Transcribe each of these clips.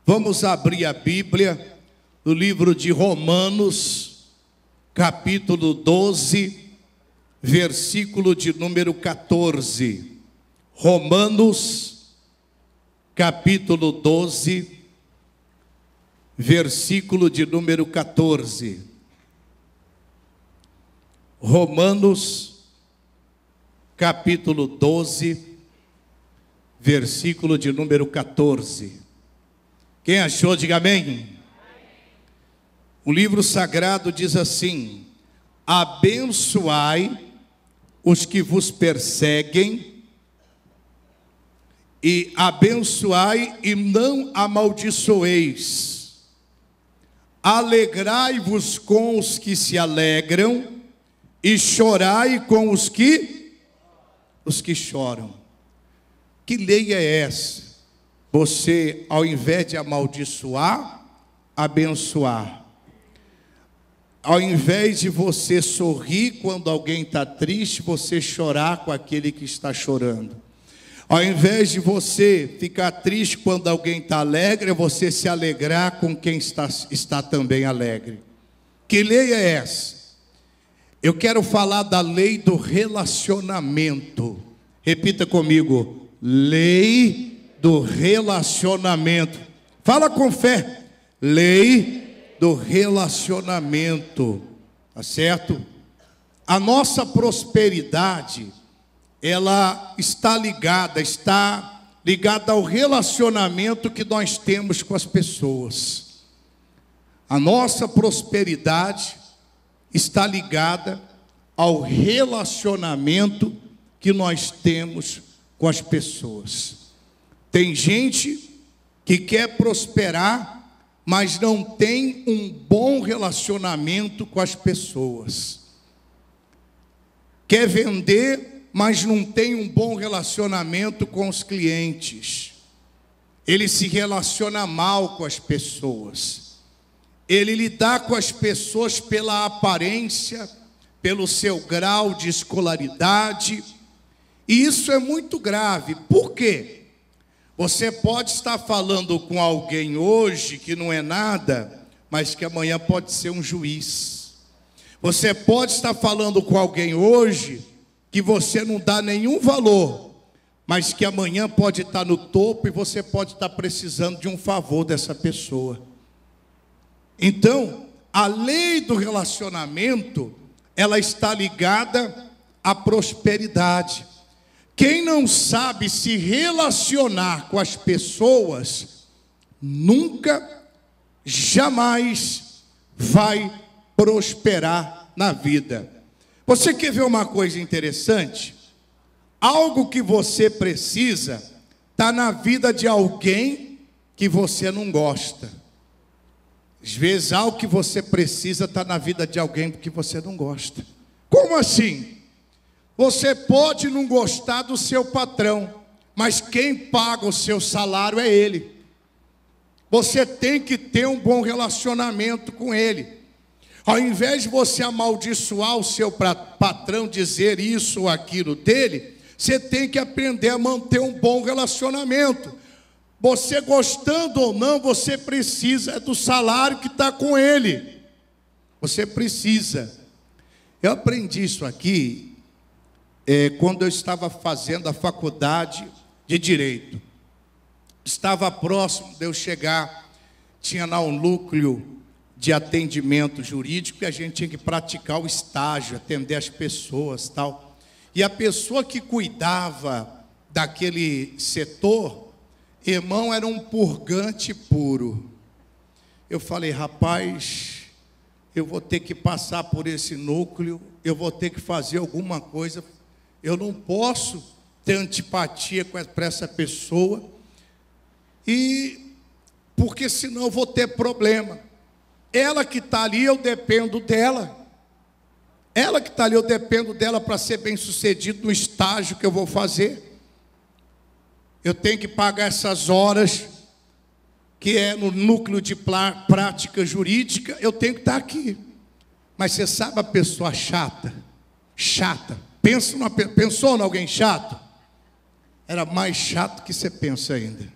Vamos abrir a Bíblia no livro de Romanos, capítulo 12, versículo de número 14. Romanos, capítulo 12, versículo de número 14. Romanos, capítulo 12, versículo de número 14. Quem achou, diga amém. O livro sagrado diz assim: abençoai os que vos perseguem, e abençoai e não amaldiçoeis. Alegrai-vos com os que se alegram, e chorai com os que choram. Que lei é essa? Você, ao invés de amaldiçoar, abençoar. Ao invés de você sorrir quando alguém está triste, você chorar com aquele que está chorando. Ao invés de você ficar triste quando alguém está alegre, você se alegrar com quem está também alegre. Que lei é essa? Eu quero falar da lei do relacionamento. Repita comigo: lei do relacionamento. Fala com fé. Lei do relacionamento. Tá certo? A nossa prosperidade, ela está ligada ao relacionamento que nós temos com as pessoas. A nossa prosperidade está ligada ao relacionamento que nós temos com as pessoas. Tem gente que quer prosperar, mas não tem um bom relacionamento com as pessoas. Quer vender, mas não tem um bom relacionamento com os clientes. Ele se relaciona mal com as pessoas. Ele lida com as pessoas pela aparência, pelo seu grau de escolaridade. E isso é muito grave. Por quê? Você pode estar falando com alguém hoje que não é nada, mas que amanhã pode ser um juiz. Você pode estar falando com alguém hoje que você não dá nenhum valor, mas que amanhã pode estar no topo e você pode estar precisando de um favor dessa pessoa. Então, a lei do relacionamento, ela está ligada à prosperidade. Quem não sabe se relacionar com as pessoas, nunca, jamais vai prosperar na vida. Você quer ver uma coisa interessante? Algo que você precisa está na vida de alguém que você não gosta. Às vezes algo que você precisa está na vida de alguém que você não gosta. Como assim? Você pode não gostar do seu patrão, mas quem paga o seu salário é ele. Você tem que ter um bom relacionamento com ele. Ao invés de você amaldiçoar o seu patrão, dizer isso ou aquilo dele, você tem que aprender a manter um bom relacionamento. Você gostando ou não, você precisa do salário que está com ele. Você precisa. Eu aprendi isso aqui quando eu estava fazendo a faculdade de Direito. Estava próximo de eu chegar, tinha lá um núcleo de atendimento jurídico e a gente tinha que praticar o estágio, atender as pessoas, tal. E a pessoa que cuidava daquele setor, irmão, era um purgante puro. Eu falei: rapaz, eu vou ter que passar por esse núcleo, eu vou ter que fazer alguma coisa. Eu não posso ter antipatia para essa pessoa, porque senão eu vou ter problema. Ela que está ali, eu dependo dela. Ela que está ali, eu dependo dela para ser bem sucedido no estágio que eu vou fazer. Eu tenho que pagar essas horas, que é no núcleo de prática jurídica, eu tenho que estar aqui. Mas você sabe a pessoa chata? Pensou em alguém chato? Era mais chato que você pensa ainda,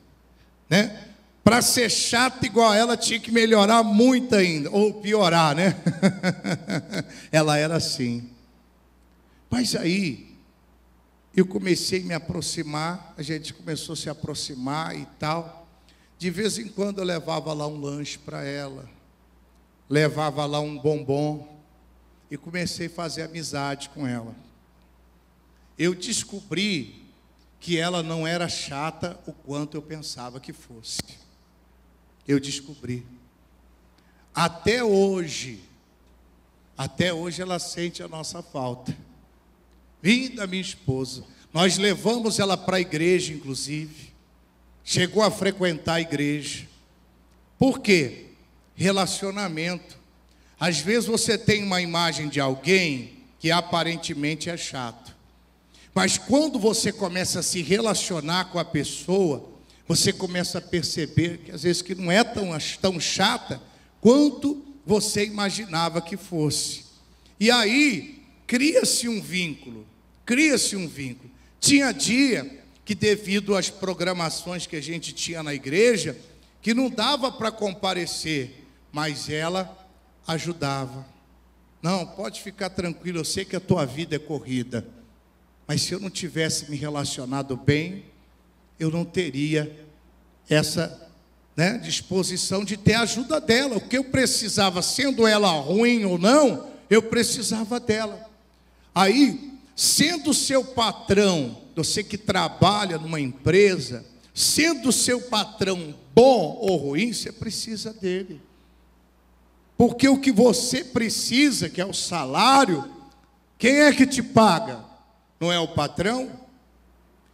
né? Para ser chata igual ela, tinha que melhorar muito ainda, ou piorar, né? Ela era assim. Mas aí, eu comecei a me aproximar, a gente começou a se aproximar e tal. De vez em quando eu levava lá um lanche para ela, levava lá um bombom, e comecei a fazer amizade com ela. Eu descobri que ela não era chata o quanto eu pensava que fosse. Eu descobri. Até hoje ela sente a nossa falta. Linda minha esposa. Nós levamos ela para a igreja, inclusive. Chegou a frequentar a igreja. Por quê? Relacionamento. Às vezes você tem uma imagem de alguém que aparentemente é chato. Mas quando você começa a se relacionar com a pessoa, você começa a perceber que às vezes que não é tão chata quanto você imaginava que fosse. E aí, cria-se um vínculo. Tinha dia que, devido às programações que a gente tinha na igreja, que não dava para comparecer, mas ela ajudava. Não, pode ficar tranquilo, eu sei que a tua vida é corrida, mas se eu não tivesse me relacionado bem, eu não teria essa disposição de ter a ajuda dela. O que eu precisava, sendo ela ruim ou não, eu precisava dela. Aí, sendo seu patrão, você que trabalha numa empresa, sendo seu patrão bom ou ruim, você precisa dele. Porque o que você precisa, que é o salário, quem é que te paga? Não é o patrão?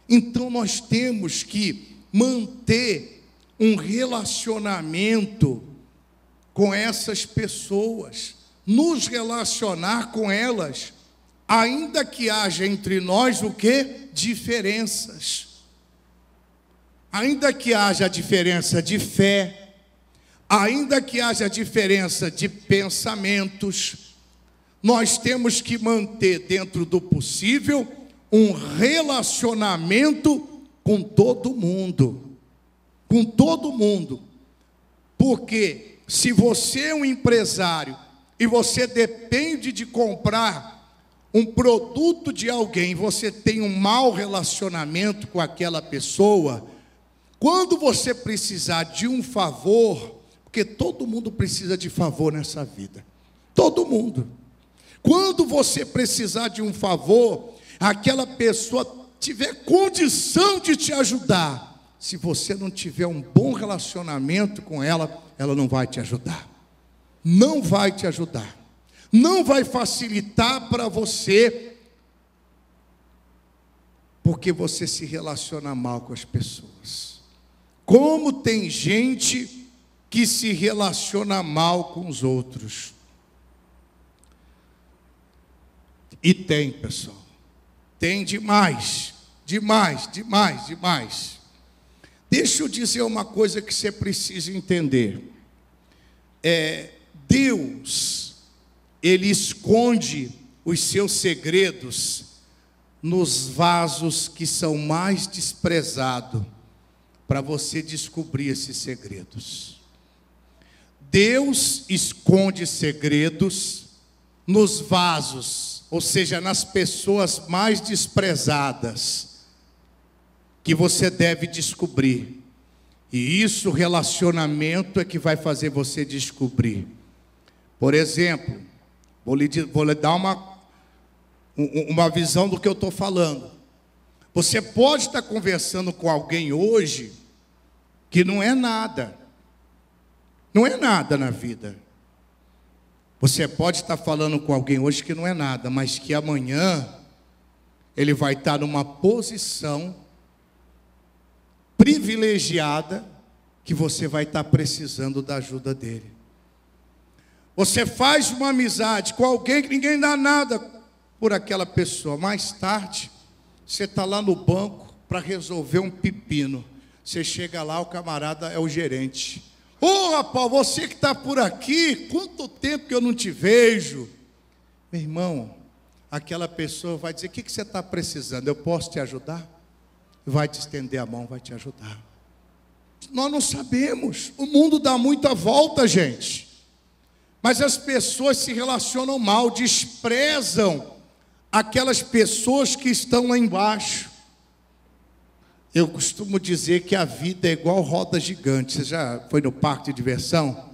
Então nós temos que manter um relacionamento com essas pessoas, nos relacionar com elas, ainda que haja entre nós o quê? Diferenças. Ainda que haja diferença de fé, ainda que haja diferença de pensamentos, nós temos que manter dentro do possível um relacionamento com todo mundo. Com todo mundo. Porque se você é um empresário e você depende de comprar um produto de alguém, você tem um mau relacionamento com aquela pessoa, quando você precisar de um favor, porque todo mundo precisa de favor nessa vida, todo mundo. Quando você precisar de um favor, aquela pessoa tiver condição de te ajudar, se você não tiver um bom relacionamento com ela, ela não vai te ajudar. Não vai te ajudar. Não vai facilitar para você, porque você se relaciona mal com as pessoas. Como tem gente que se relaciona mal com os outros. E tem, pessoal. Tem demais. Deixa eu dizer uma coisa que você precisa entender. Deus, Ele esconde os seus segredos nos vasos que são mais desprezados, para você descobrir esses segredos. Deus esconde segredos nos vasos, ou seja, nas pessoas mais desprezadas, que você deve descobrir. E isso, relacionamento, é que vai fazer você descobrir. Por exemplo, vou lhe dar uma visão do que eu estou falando. Você pode estar conversando com alguém hoje que não é nada. Não é nada na vida. Você pode estar falando com alguém hoje que não é nada, mas que amanhã ele vai estar numa posição privilegiada que você vai estar precisando da ajuda dele. Você faz uma amizade com alguém que ninguém dá nada por aquela pessoa. Mais tarde, você está lá no banco para resolver um pepino. Você chega lá, o camarada é o gerente. Ô, rapaz, você que está por aqui, quanto tempo que eu não te vejo? Meu irmão, aquela pessoa vai dizer, o que você está precisando? Eu posso te ajudar? Vai te estender a mão, vai te ajudar. Nós não sabemos. O mundo dá muita volta, gente. Mas as pessoas se relacionam mal, desprezam aquelas pessoas que estão lá embaixo. Eu costumo dizer que a vida é igual roda gigante. Você já foi no parque de diversão?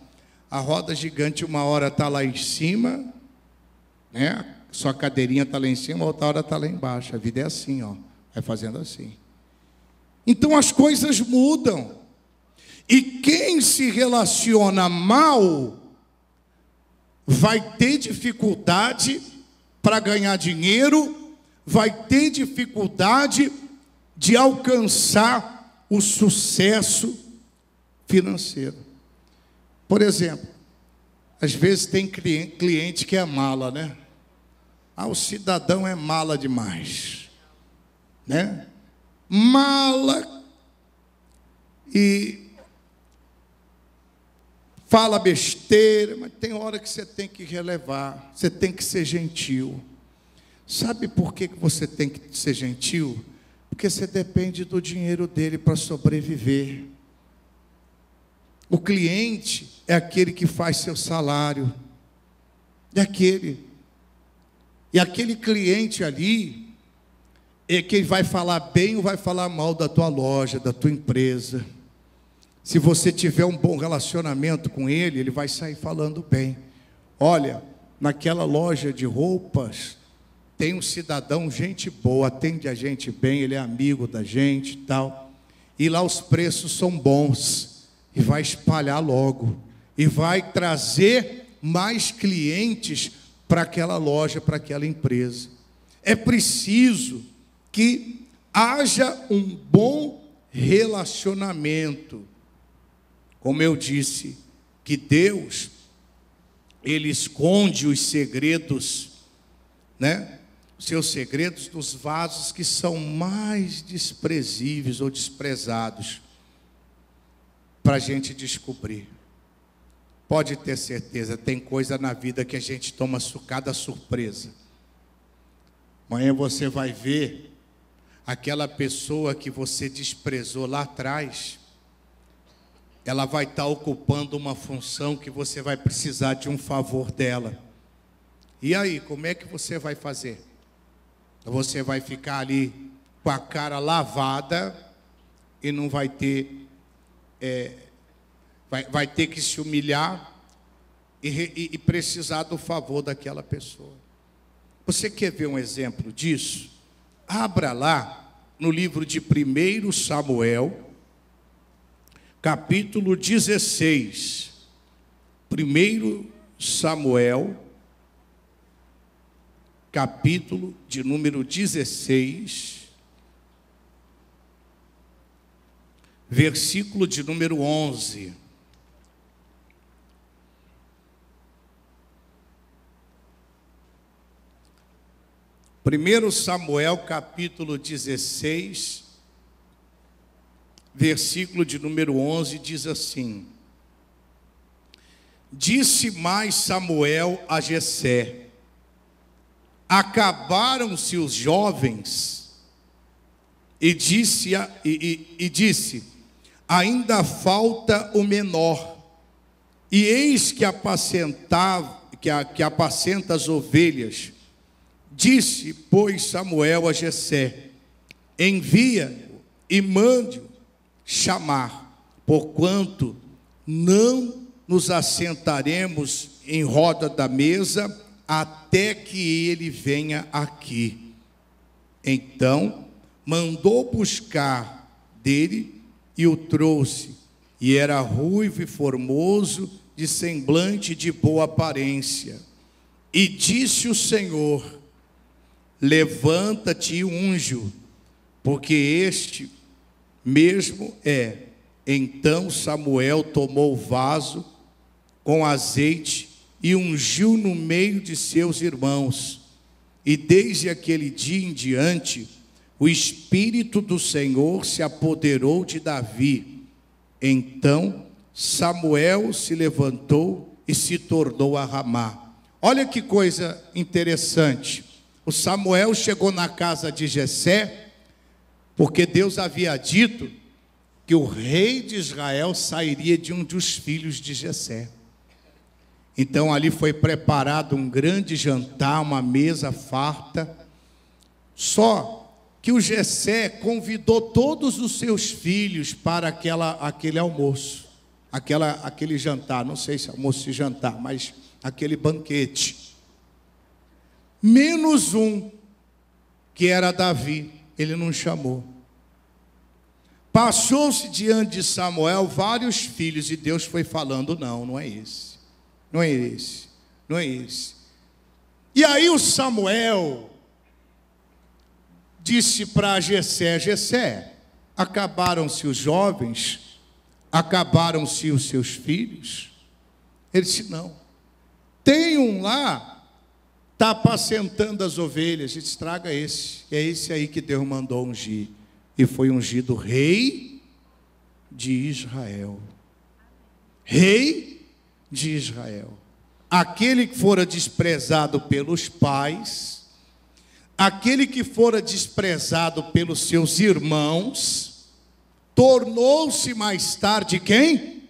A roda gigante, uma hora está lá em cima, né? Sua cadeirinha está lá em cima, outra hora está lá embaixo. A vida é assim, ó, vai fazendo assim. Então as coisas mudam. E quem se relaciona mal vai ter dificuldade para ganhar dinheiro, vai ter dificuldade de alcançar o sucesso financeiro. Por exemplo, às vezes tem cliente que é mala, né? O cidadão é mala demais, né? Mala e fala besteira, mas tem hora que você tem que relevar, você tem que ser gentil. Sabe por que você tem que ser gentil? Porque você depende do dinheiro dele para sobreviver. O cliente é aquele que faz seu salário. É aquele. E aquele cliente ali é quem vai falar bem ou vai falar mal da tua loja, da tua empresa. Se você tiver um bom relacionamento com ele, ele vai sair falando bem. Olha, naquela loja de roupas, tem um cidadão, gente boa, atende a gente bem, ele é amigo da gente e tal. E lá os preços são bons. E vai espalhar logo. E vai trazer mais clientes para aquela loja, para aquela empresa. É preciso que haja um bom relacionamento. Como eu disse, que Deus, Ele esconde os segredos, né? Os seus segredos nos vasos que são mais desprezíveis ou desprezados, para a gente descobrir. Pode ter certeza, tem coisa na vida que a gente toma cada surpresa. Amanhã você vai ver aquela pessoa que você desprezou lá atrás, ela vai estar ocupando uma função que você vai precisar de um favor dela. E aí, como é que você vai fazer? Você vai ficar ali com a cara lavada e não vai ter... vai ter que se humilhar e precisar do favor daquela pessoa. Você quer ver um exemplo disso? Abra lá no livro de 1 Samuel, capítulo 16. 1 Samuel, capítulo de número 16, versículo de número 11. Primeiro Samuel, capítulo 16, versículo de número 11, diz assim: Disse mais Samuel a Jessé: acabaram-se os jovens, e disse, ainda falta o menor, e eis que apacenta as ovelhas. Disse, pois, Samuel a Jessé: envia-o e mande-o chamar, porquanto não nos assentaremos em roda da mesa até que ele venha aqui. Então mandou buscar dele e o trouxe, e era ruivo e formoso, de semblante de boa aparência. E disse o Senhor: levanta-te e unge-o, porque este mesmo é. Então Samuel tomou o vaso com azeite e ungiu no meio de seus irmãos. E desde aquele dia em diante, o Espírito do Senhor se apoderou de Davi. Então Samuel se levantou e se tornou a Ramá. Olha que coisa interessante. O Samuel chegou na casa de Jessé, porque Deus havia dito que o rei de Israel sairia de um dos filhos de Jessé. Então ali foi preparado um grande jantar, uma mesa farta. Só que o Jessé convidou todos os seus filhos para aquele almoço, aquele jantar, não sei se almoço e jantar, mas aquele banquete. Menos um, que era Davi, ele não chamou. Passou-se diante de Samuel vários filhos e Deus foi falando, não é esse, não é esse, não é esse. E aí o Samuel disse para Jessé, Jessé, acabaram-se os jovens, acabaram-se os seus filhos? Ele disse, não, tem um lá, está apacentando as ovelhas, estraga esse, é esse aí que Deus mandou ungir, e foi ungido rei de Israel, rei de Israel, aquele que fora desprezado pelos pais, aquele que fora desprezado pelos seus irmãos, tornou-se mais tarde quem?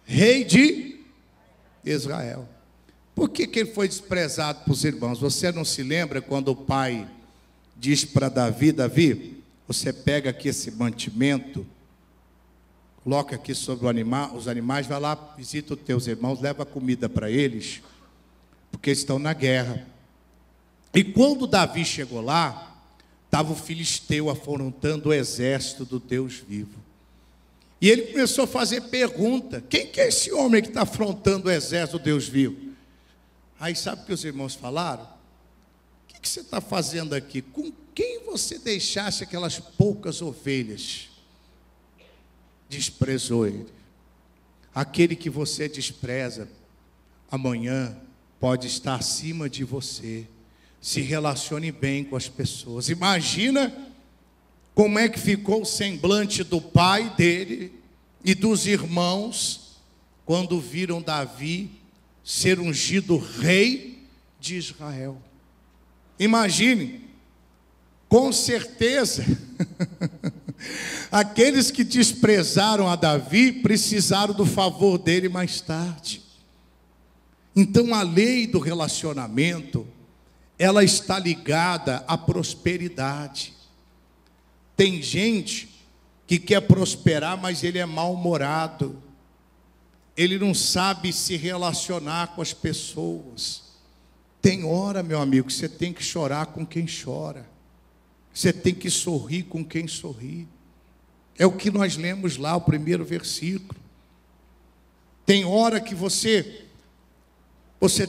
Rei de Israel. Por que ele foi desprezado pelos irmãos? Você não se lembra quando o pai diz para Davi, Davi, você pega aqui esse mantimento, coloca aqui sobre os animais, vai lá, visita os teus irmãos, leva comida para eles, porque eles estão na guerra. E quando Davi chegou lá, estava o filisteu afrontando o exército do Deus vivo. E ele começou a fazer pergunta, quem que é esse homem que está afrontando o exército do Deus vivo? Aí sabe o que os irmãos falaram? O que você está fazendo aqui? Com quem você deixasse aquelas poucas ovelhas? Desprezou ele. Aquele que você despreza, amanhã pode estar acima de você. Se relacione bem com as pessoas. Imagina como é que ficou o semblante do pai dele e dos irmãos quando viram Davi ser ungido rei de Israel. Imagine, com certeza, aqueles que desprezaram a Davi precisaram do favor dele mais tarde. Então a lei do relacionamento, ela está ligada à prosperidade. Tem gente que quer prosperar, mas ele é mal-humorado. Ele não sabe se relacionar com as pessoas. Tem hora, meu amigo, que você tem que chorar com quem chora. Você tem que sorrir com quem sorri. É o que nós lemos lá, o primeiro versículo. Tem hora que você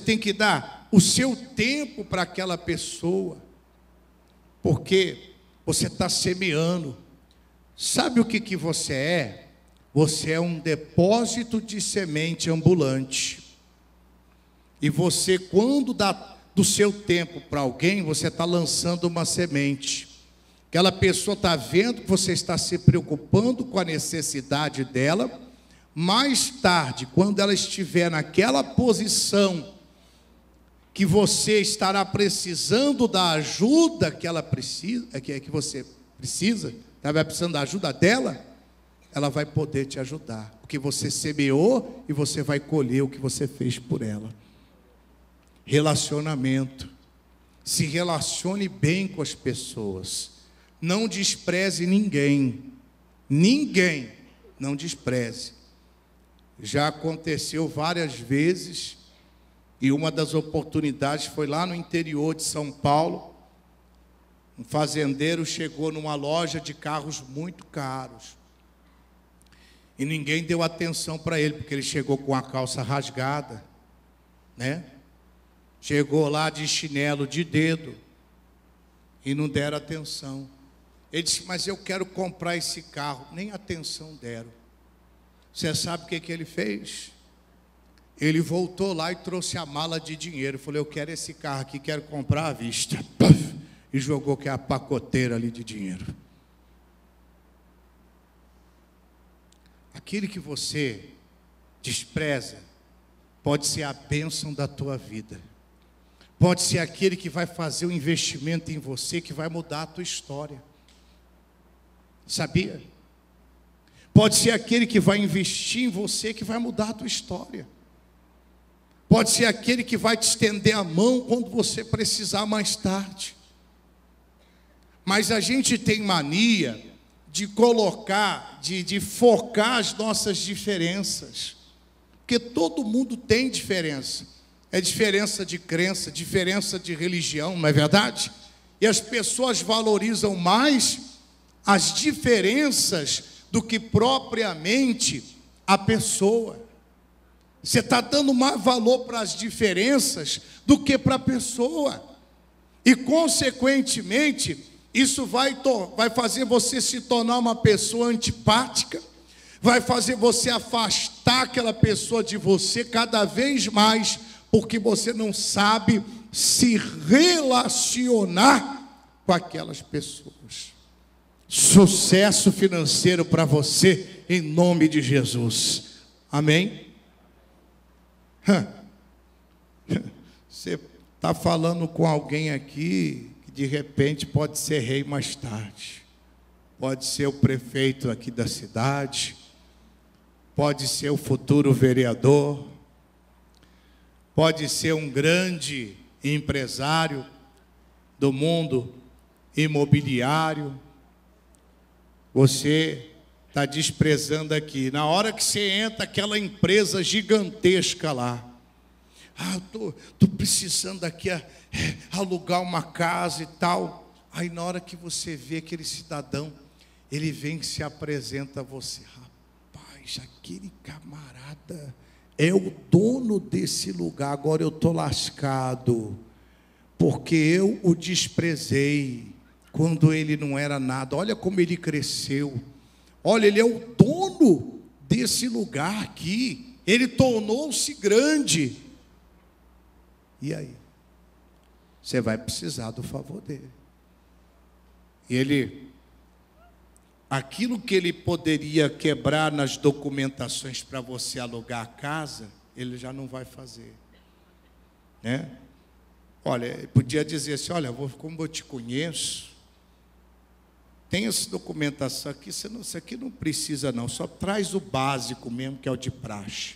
tem que dar o seu tempo para aquela pessoa, porque você está semeando. Sabe o que você é? Você é um depósito de semente ambulante. E você, quando dá do seu tempo para alguém, você está lançando uma semente. Aquela pessoa está vendo que você está se preocupando com a necessidade dela. Mais tarde, quando ela estiver naquela posição que você estará precisando da ajuda que ela precisa, que você precisa, ela vai precisando da ajuda dela, ela vai poder te ajudar, porque você semeou e você vai colher o que você fez por ela. Relacionamento. Se relacione bem com as pessoas. Não despreze ninguém. Ninguém. Não despreze. Já aconteceu várias vezes, e uma das oportunidades foi lá no interior de São Paulo. Um fazendeiro chegou numa loja de carros muito caros. E ninguém deu atenção para ele, porque ele chegou com a calça rasgada, né? Chegou lá de chinelo de dedo e não deram atenção. Ele disse, mas eu quero comprar esse carro. Nem atenção deram. Você sabe o que ele fez? Ele voltou lá e trouxe a mala de dinheiro. Falou, eu quero esse carro aqui, quero comprar à vista. Puff, e jogou que é a pacoteira ali de dinheiro. Aquele que você despreza pode ser a bênção da tua vida. Pode ser aquele que vai fazer um investimento em você, que vai mudar a tua história. Sabia? Pode ser aquele que vai investir em você, que vai mudar a tua história. Pode ser aquele que vai te estender a mão quando você precisar mais tarde. Mas a gente tem mania de colocar, de focar as nossas diferenças. Porque todo mundo tem diferença. É diferença de crença, diferença de religião, não é verdade? E as pessoas valorizam mais as diferenças do que propriamente a pessoa. Você está dando mais valor para as diferenças do que para a pessoa. E, consequentemente, isso vai fazer você se tornar uma pessoa antipática, vai fazer você afastar aquela pessoa de você cada vez mais, porque você não sabe se relacionar com aquelas pessoas. Sucesso financeiro para você, em nome de Jesus. Amém? Você está falando com alguém aqui que de repente pode ser rei mais tarde, pode ser o prefeito aqui da cidade, pode ser o futuro vereador, pode ser um grande empresário do mundo imobiliário. Você está desprezando aqui. Na hora que você entra, aquela empresa gigantesca lá. Eu tô precisando aqui alugar uma casa e tal. Aí na hora que você vê aquele cidadão, ele vem e se apresenta a você. Rapaz, aquele camarada é o dono desse lugar. Agora eu estou lascado, porque eu o desprezei quando ele não era nada. Olha como ele cresceu. Olha, ele é o dono desse lugar aqui. Ele tornou-se grande. E aí? Você vai precisar do favor dele. Aquilo que ele poderia quebrar nas documentações para você alugar a casa, ele já não vai fazer. Né? Olha, ele podia dizer assim, olha, como eu te conheço, tem essa documentação aqui, isso aqui não precisa não, só traz o básico mesmo, que é o de praxe.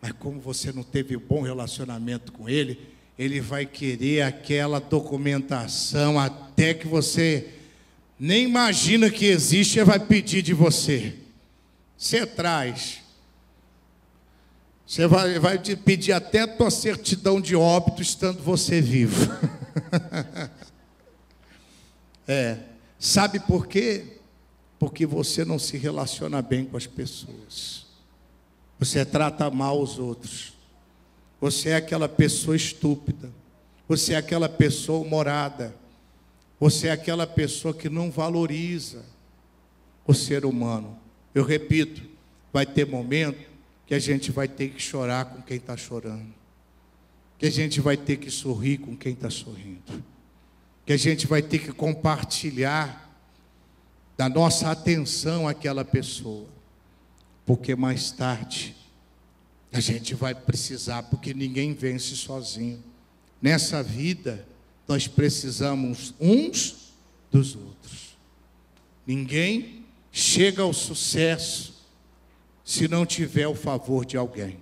Mas como você não teve um bom relacionamento com ele, ele vai querer aquela documentação até que você nem imagina que existe, ele vai pedir de você. Você traz. Você vai pedir até a tua certidão de óbito estando você vivo. Sabe por quê? Porque você não se relaciona bem com as pessoas. Você trata mal os outros. Você é aquela pessoa estúpida. Você é aquela pessoa humorada. Você é aquela pessoa que não valoriza o ser humano. Eu repito, vai ter momento que a gente vai ter que chorar com quem está chorando. Que a gente vai ter que sorrir com quem está sorrindo. Que a gente vai ter que compartilhar da nossa atenção àquela pessoa. Porque mais tarde a gente vai precisar, porque ninguém vence sozinho. Nessa vida, nós precisamos uns dos outros. Ninguém chega ao sucesso se não tiver o favor de alguém.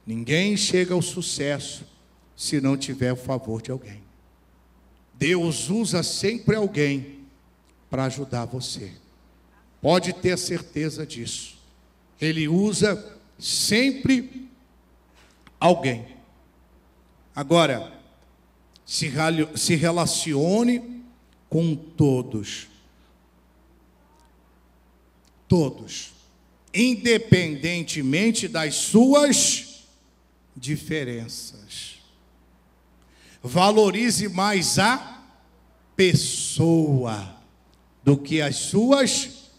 Ninguém chega ao sucesso se não tiver o favor de alguém. Deus usa sempre alguém para ajudar você. Pode ter certeza disso. Ele usa sempre alguém. Agora, se relacione com todos. Todos. Independentemente das suas diferenças. Valorize mais a pessoa do que as suas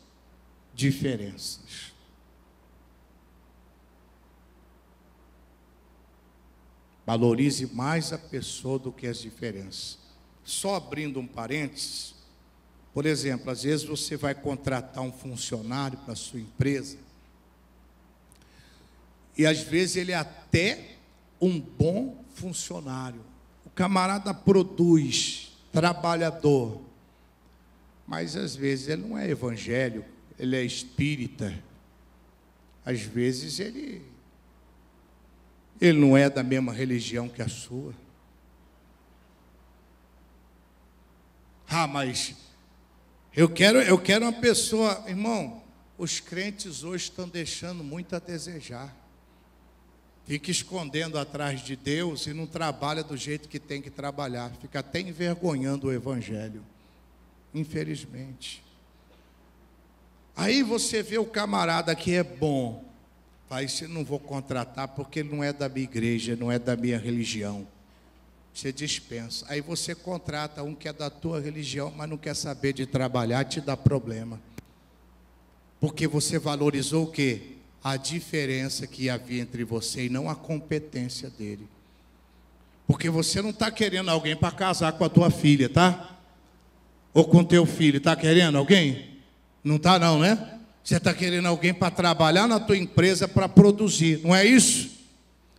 diferenças. Valorize mais a pessoa do que as diferenças. Só abrindo um parênteses, por exemplo, às vezes você vai contratar um funcionário para a sua empresa, e às vezes ele é até um bom funcionário. O camarada produz, trabalhador, mas às vezes ele não é evangélico, ele é espírita, às vezes ele não é da mesma religião que a sua. Ah, mas eu quero uma pessoa, irmão, os crentes hoje estão deixando muito a desejar. Fica escondendo atrás de Deus e não trabalha do jeito que tem que trabalhar. Fica até envergonhando o evangelho, infelizmente. Aí você vê o camarada que é bom, aí você não vou contratar porque ele não é da minha igreja, não é da minha religião. Você dispensa. Aí você contrata um que é da tua religião, mas não quer saber de trabalhar, te dá problema. Porque você valorizou o quê? A diferença que havia entre você e não a competência dele. Porque você não está querendo alguém para casar com a tua filha, tá? Ou com teu filho, está querendo alguém? Não está não, né? Você está querendo alguém para trabalhar na tua empresa, para produzir, não é isso?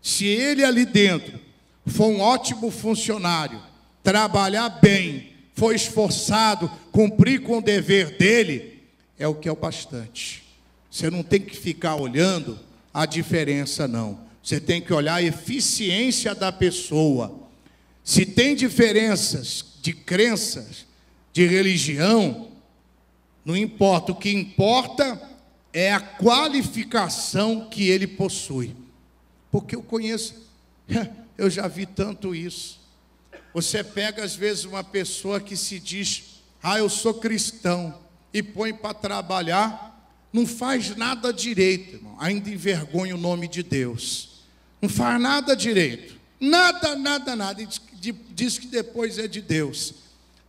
Se ele ali dentro for um ótimo funcionário, trabalhar bem, for esforçado, cumprir com o dever dele, é o que é o bastante. Você não tem que ficar olhando a diferença, não. Você tem que olhar a eficiência da pessoa. Se tem diferenças de crenças, de religião, não importa. O que importa é a qualificação que ele possui. Porque eu conheço, eu já vi tanto isso. Você pega às vezes uma pessoa que se diz, eu sou cristão, e põe para trabalhar, não faz nada direito, irmão. Ainda envergonha o nome de Deus. Não faz nada direito. Nada. E diz que depois é de Deus.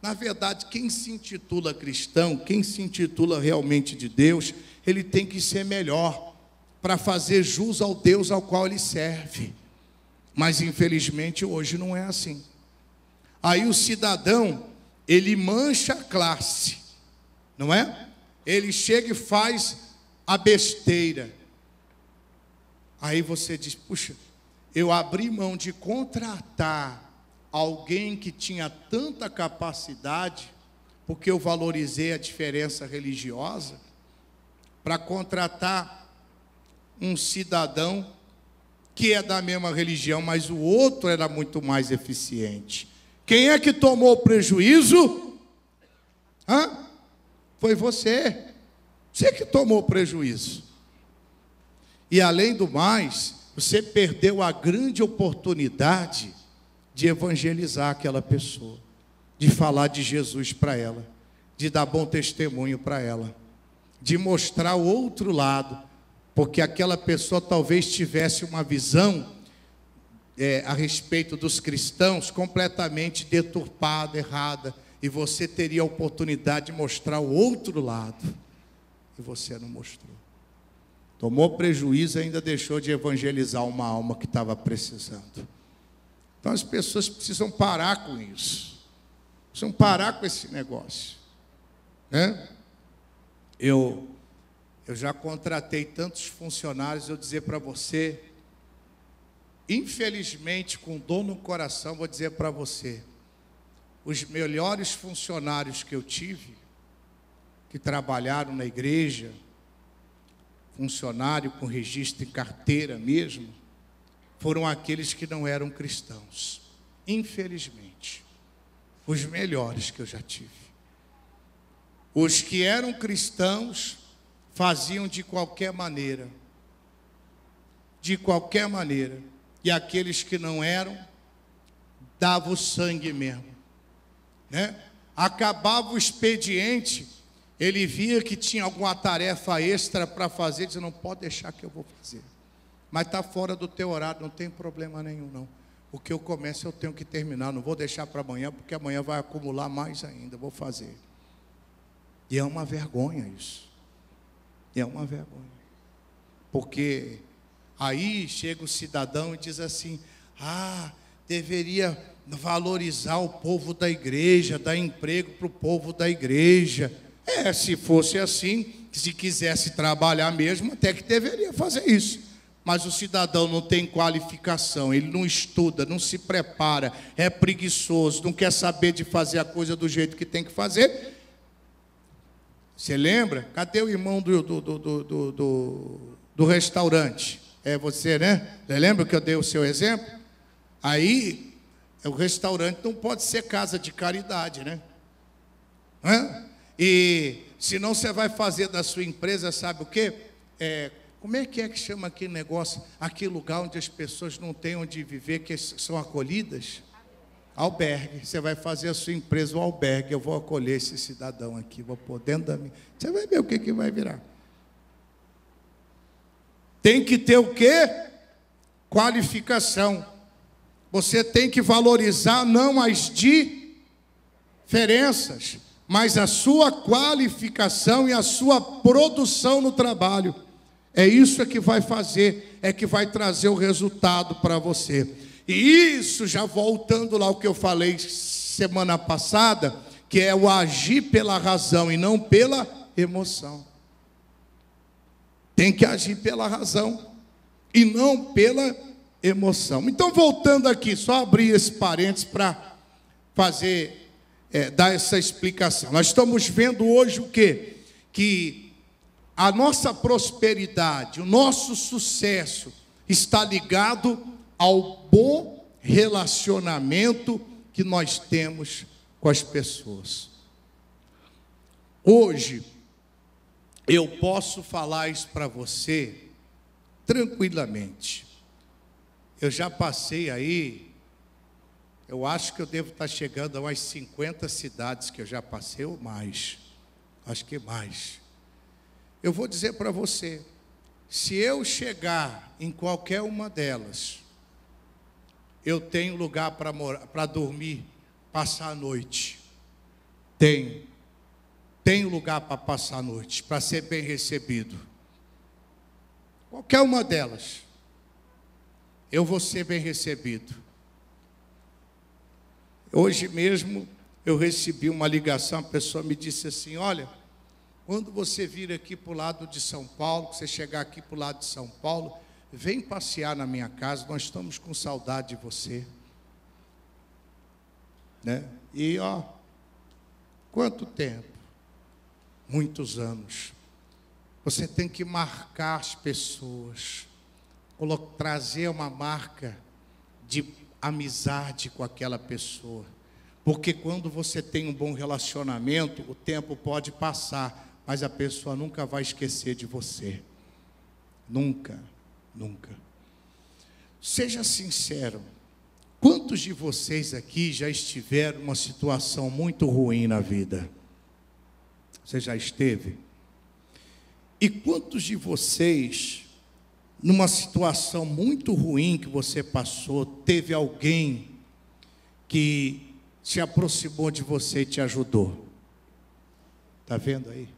Na verdade, quem se intitula cristão, quem se intitula realmente de Deus, ele tem que ser melhor para fazer jus ao Deus ao qual ele serve. Mas infelizmente hoje não é assim. Aí o cidadão, ele mancha a classe, não é? Ele chega e faz a besteira. Aí você diz, puxa, eu abri mão de contratar alguém que tinha tanta capacidade, porque eu valorizei a diferença religiosa, para contratar um cidadão que é da mesma religião, mas o outro era muito mais eficiente. Quem é que tomou prejuízo? Foi você. Você que tomou prejuízo. E além do mais, você perdeu a grande oportunidade de evangelizar aquela pessoa, de falar de Jesus para ela, de dar bom testemunho para ela, de mostrar o outro lado, porque aquela pessoa talvez tivesse uma visão a respeito dos cristãos completamente deturpada, errada, e você teria a oportunidade de mostrar o outro lado, e você não mostrou. Tomou prejuízo e ainda deixou de evangelizar uma alma que estava precisando. Então as pessoas precisam parar com isso, precisam parar com esse negócio, né? Eu já contratei tantos funcionários, eu dizer para você, infelizmente, com dor no coração, vou dizer para você, os melhores funcionários que eu tive, que trabalharam na igreja, funcionário com registro em carteira mesmo, foram aqueles que não eram cristãos. Infelizmente, os melhores que eu já tive. Os que eram cristãos faziam de qualquer maneira. De qualquer maneira. E aqueles que não eram, davam o sangue mesmo, né? Acabava o expediente, ele via que tinha alguma tarefa extra para fazer, dizia, não pode deixar que eu vou fazer. Mas está fora do teu horário, não tem problema nenhum não. O que eu começo eu tenho que terminar, não vou deixar para amanhã, porque amanhã vai acumular mais ainda, vou fazer. E é uma vergonha isso. É uma vergonha. Porque aí chega o cidadão e diz assim, deveria valorizar o povo da igreja, dar emprego para o povo da igreja. Se fosse assim, se quisesse trabalhar mesmo, até que deveria fazer isso. Mas o cidadão não tem qualificação, ele não estuda, não se prepara, é preguiçoso, não quer saber de fazer a coisa do jeito que tem que fazer. Você lembra? Cadê o irmão do restaurante? É você, né? Você lembra que eu dei o seu exemplo? Aí, o restaurante não pode ser casa de caridade, né? E senão você vai fazer da sua empresa, sabe o quê? Como é que chama aquele negócio? Aquele lugar onde as pessoas não têm onde viver, que são acolhidas? Albergue. Você vai fazer a sua empresa um albergue. Eu vou acolher esse cidadão aqui, vou pôr dentro da minha. Você vai ver o que vai virar. Tem que ter o quê? Qualificação. Você tem que valorizar não as diferenças, mas a sua qualificação e a sua produção no trabalho. É isso que vai fazer, é que vai trazer o resultado para você. E isso, já voltando lá ao que eu falei semana passada, que é o agir pela razão e não pela emoção. Tem que agir pela razão e não pela emoção. Então, voltando aqui, só abrir esse parênteses para fazer, dar essa explicação. Nós estamos vendo hoje o quê? Que a nossa prosperidade, o nosso sucesso está ligado ao bom relacionamento que nós temos com as pessoas. Hoje, eu posso falar isso para você tranquilamente. Eu já passei aí, eu acho que eu devo estar chegando a umas 50 cidades que eu já passei, ou mais. Acho que mais. Eu vou dizer para você, se eu chegar em qualquer uma delas, eu tenho lugar para morar, para dormir, passar a noite. Tenho lugar para passar a noite, para ser bem recebido. Qualquer uma delas, eu vou ser bem recebido. Hoje mesmo eu recebi uma ligação, a pessoa me disse assim: olha, quando você vir aqui para o lado de São Paulo, você chegar aqui para o lado de São Paulo, vem passear na minha casa, nós estamos com saudade de você. Né? E quanto tempo? Muitos anos. Você tem que marcar as pessoas, trazer uma marca de amizade com aquela pessoa. Porque quando você tem um bom relacionamento, o tempo pode passar, mas a pessoa nunca vai esquecer de você. Nunca, nunca. Seja sincero, quantos de vocês aqui já estiveram numa situação muito ruim na vida? Você já esteve? E quantos de vocês, numa situação muito ruim que você passou, teve alguém que se aproximou de você e te ajudou? Está vendo aí?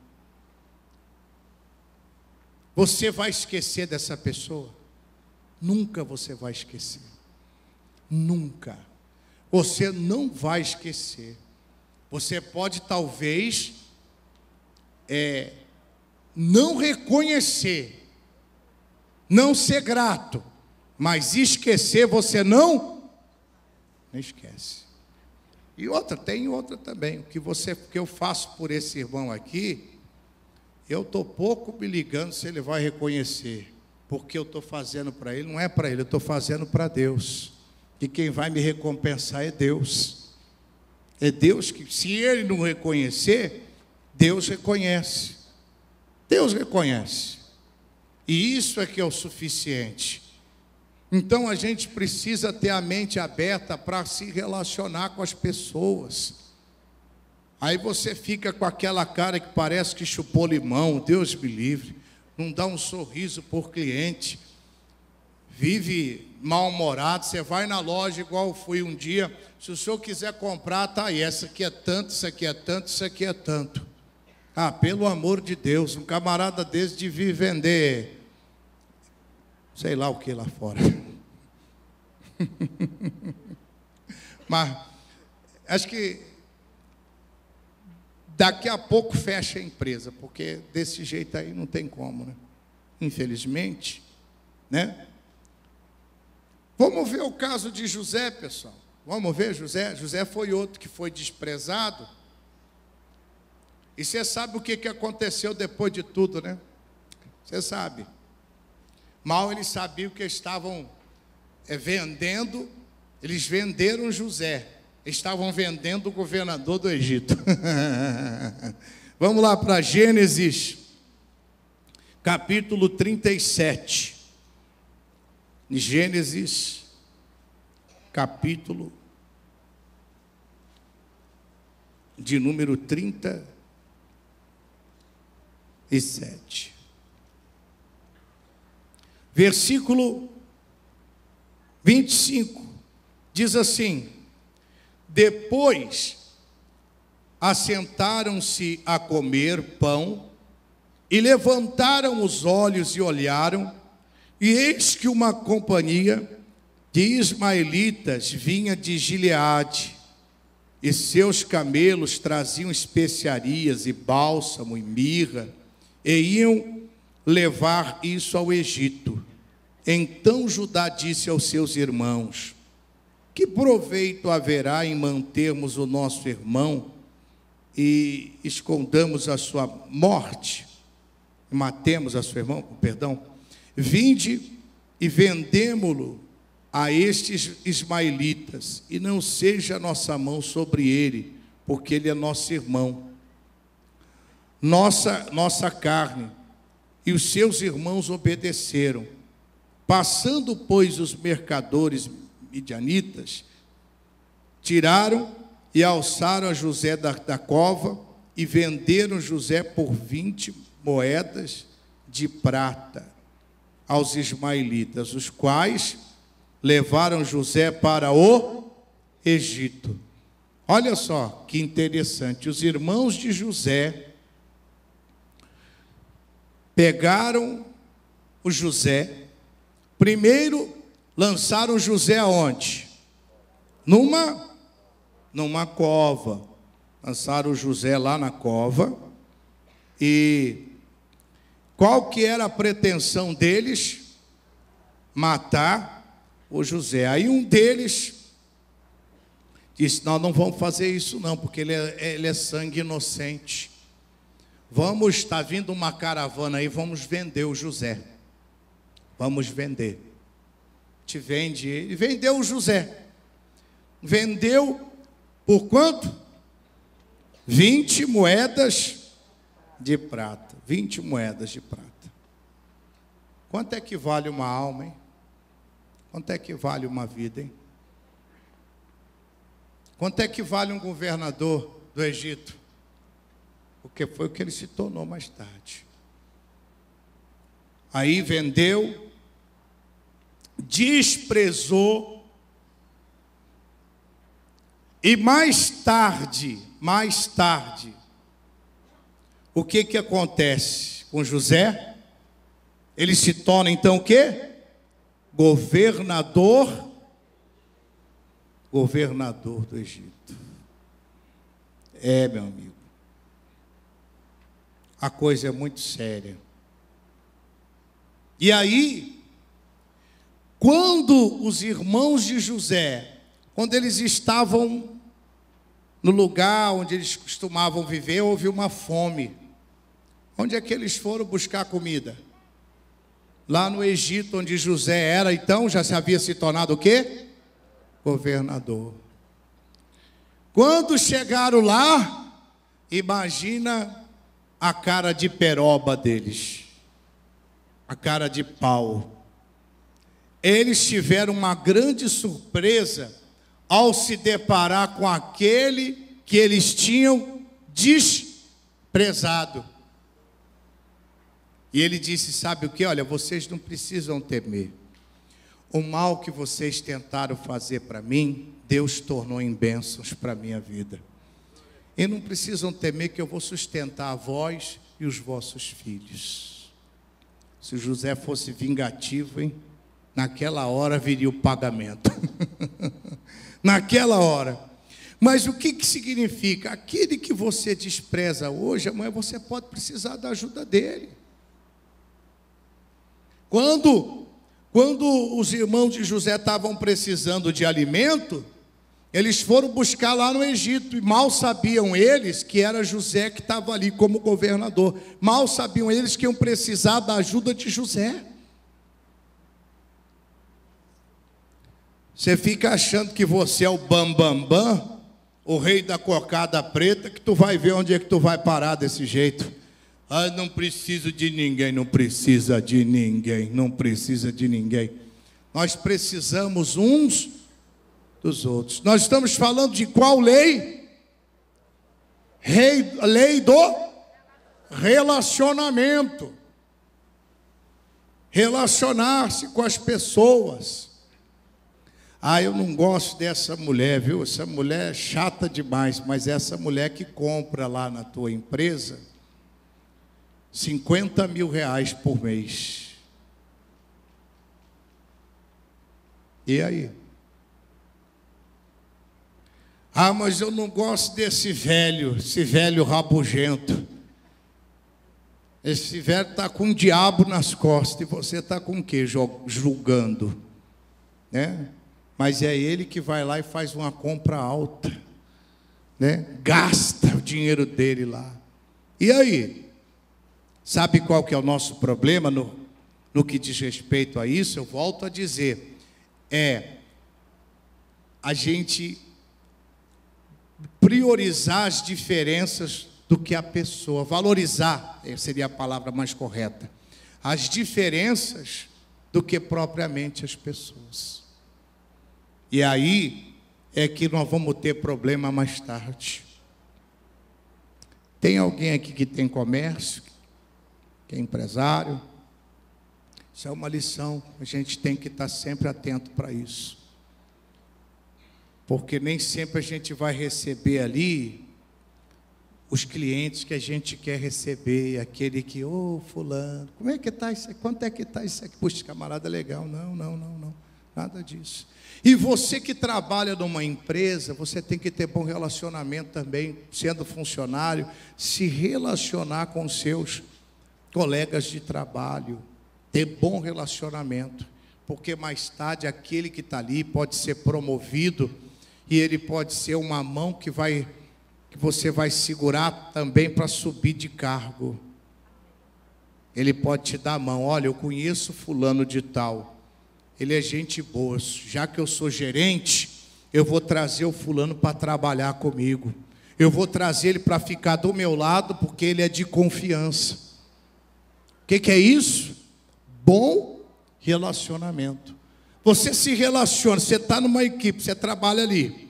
Você vai esquecer dessa pessoa? Nunca você vai esquecer. Nunca. Você não vai esquecer. Você pode talvez não reconhecer, não ser grato, mas esquecer você não esquece. E outra, tem outra também, o que eu faço por esse irmão aqui, eu estou pouco me ligando se ele vai reconhecer, porque eu estou fazendo para ele, não é para ele, eu estou fazendo para Deus, e quem vai me recompensar é Deus. É Deus que, se ele não reconhecer, Deus reconhece. Deus reconhece. E isso é que é o suficiente. Então a gente precisa ter a mente aberta para se relacionar com as pessoas. Aí você fica com aquela cara que parece que chupou limão, Deus me livre, não dá um sorriso por cliente, vive mal-humorado. Você vai na loja, igual eu fui um dia, se o senhor quiser comprar, tá aí, essa aqui é tanto, isso aqui é tanto, isso aqui é tanto. Pelo amor de Deus, um camarada desse devia vender sei lá o que lá fora. Mas acho que daqui a pouco fecha a empresa, porque desse jeito aí não tem como, né? Infelizmente, né? Vamos ver o caso de José, pessoal. Vamos ver José. José foi outro que foi desprezado. E você sabe o que aconteceu depois de tudo, né? Você sabe. Mal eles sabiam que estavam vendendo, eles venderam José. Estavam vendendo o governador do Egito. Vamos lá para Gênesis, capítulo 37. Gênesis, capítulo de número 37. Versículo 25. Diz assim: depois assentaram-se a comer pão, e levantaram os olhos e olharam, e eis que uma companhia de ismaelitas vinha de Gileade, e seus camelos traziam especiarias e bálsamo e mirra, e iam levar isso ao Egito. Então Judá disse aos seus irmãos: que proveito haverá em mantermos o nosso irmão e escondamos a sua morte, matemos a seu irmão, perdão? Vinde e vendemo-lo a estes ismaelitas, e não seja a nossa mão sobre ele, porque ele é nosso irmão, nossa carne. E os seus irmãos obedeceram. Passando, pois, os mercadores midianitas, tiraram e alçaram a José da cova, e venderam José por 20 moedas de prata aos ismaelitas, os quais levaram José para o Egito. Olha só que interessante, os irmãos de José pegaram o José, primeiro lançaram José aonde? Numa cova. Lançaram o José lá na cova. E qual que era a pretensão deles? Matar o José. Aí um deles disse: não vamos fazer isso não, porque ele é sangue inocente. Está vindo uma caravana aí, vamos vender o José. Vamos vender. Te vende ele. Vendeu o José. Vendeu por quanto? 20 moedas de prata. 20 moedas de prata. Quanto é que vale uma alma, hein? Quanto é que vale uma vida, hein? Quanto é que vale um governador do Egito? Porque foi o que ele se tornou mais tarde. Aí vendeu, desprezou, e mais tarde, o que acontece com José? Ele se torna então o quê? Governador do Egito. Meu amigo, a coisa é muito séria. E aí, quando os irmãos de José, quando eles estavam no lugar onde eles costumavam viver, houve uma fome. Onde é que eles foram buscar comida? Lá no Egito, onde José era, então, já se havia se tornado o quê? Governador. Quando chegaram lá, imagina a cara de peroba deles. A cara de pau. Eles tiveram uma grande surpresa ao se deparar com aquele que eles tinham desprezado. E ele disse: sabe o que? Olha, vocês não precisam temer. O mal que vocês tentaram fazer para mim, Deus tornou em bênçãos para a minha vida. E não precisam temer, que eu vou sustentar a vós e os vossos filhos. Se José fosse vingativo, hein? Naquela hora viria o pagamento. Naquela hora. Mas o que significa? Aquele que você despreza hoje, amanhã você pode precisar da ajuda dele. Quando os irmãos de José estavam precisando de alimento, Eles foram buscar lá no Egito, e mal sabiam eles que era José que estava ali como governador. Mal sabiam eles que iam precisar da ajuda de José. Você fica achando que você é o bambambam, o rei da cocada preta, que tu vai ver onde é que tu vai parar desse jeito. Ah, não preciso de ninguém, não precisa de ninguém, não precisa de ninguém. Nós precisamos uns dos outros. Nós estamos falando de qual lei? Lei do relacionamento. Relacionar-se com as pessoas. Ah, eu não gosto dessa mulher, viu? Essa mulher é chata demais, mas essa mulher que compra lá na tua empresa 50 mil reais por mês. E aí? Ah, mas eu não gosto desse velho, esse velho rabugento. Esse velho está com um diabo nas costas, e você está com o quê? Julgando, né? Mas é ele que vai lá e faz uma compra alta, né? Gasta o dinheiro dele lá. E aí? Sabe qual que é o nosso problema no que diz respeito a isso? Eu volto a dizer, a gente priorizar as diferenças do que a pessoa, valorizar, seria a palavra mais correta, as diferenças do que propriamente as pessoas. E aí é que nós vamos ter problema mais tarde. Tem alguém aqui que tem comércio, que é empresário? Isso é uma lição, a gente tem que estar sempre atento para isso. Porque nem sempre a gente vai receber ali os clientes que a gente quer receber, aquele que, fulano, como é que está isso aqui? Quanto é que está isso aqui? Puxa, camarada, legal. Não, nada disso. E você que trabalha numa empresa, você tem que ter bom relacionamento também, sendo funcionário, se relacionar com seus colegas de trabalho, ter bom relacionamento, porque mais tarde aquele que está ali pode ser promovido, e ele pode ser uma mão que você vai segurar também para subir de cargo. Ele pode te dar a mão, olha, eu conheço fulano de tal, ele é gente boa, já que eu sou gerente, eu vou trazer o fulano para trabalhar comigo, eu vou trazer ele para ficar do meu lado, porque ele é de confiança. O que é isso? Bom relacionamento. Você se relaciona, você está numa equipe, você trabalha ali,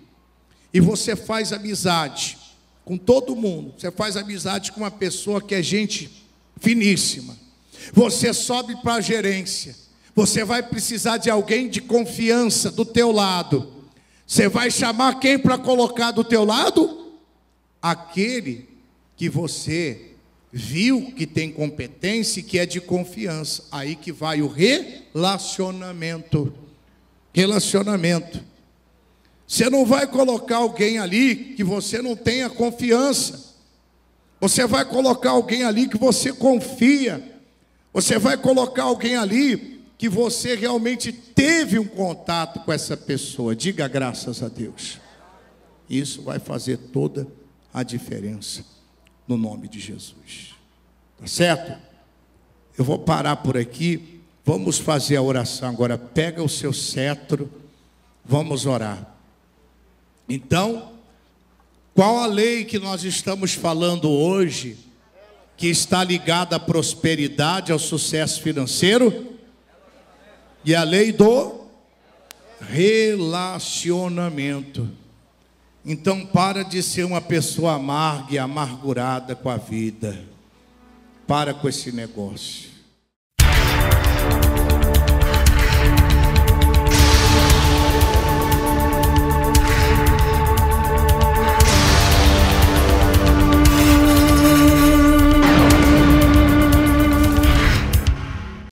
e você faz amizade com todo mundo, você faz amizade com uma pessoa que é gente finíssima, você sobe para a gerência, você vai precisar de alguém de confiança do teu lado, você vai chamar quem para colocar do teu lado? Aquele que você viu que tem competência e que é de confiança. Aí que vai o relacionamento. Você não vai colocar alguém ali que você não tenha confiança. Você vai colocar alguém ali que você confia. Você vai colocar alguém ali que você realmente teve um contato com essa pessoa. Diga graças a Deus. Isso vai fazer toda a diferença no nome de Jesus. Tá certo? Eu vou parar por aqui. Vamos fazer a oração agora. Pega o seu cetro. Vamos orar. Então, qual a lei que nós estamos falando hoje, que está ligada à prosperidade, ao sucesso financeiro? E a lei do relacionamento. Então, para de ser uma pessoa amarga e amargurada com a vida. Para com esse negócio.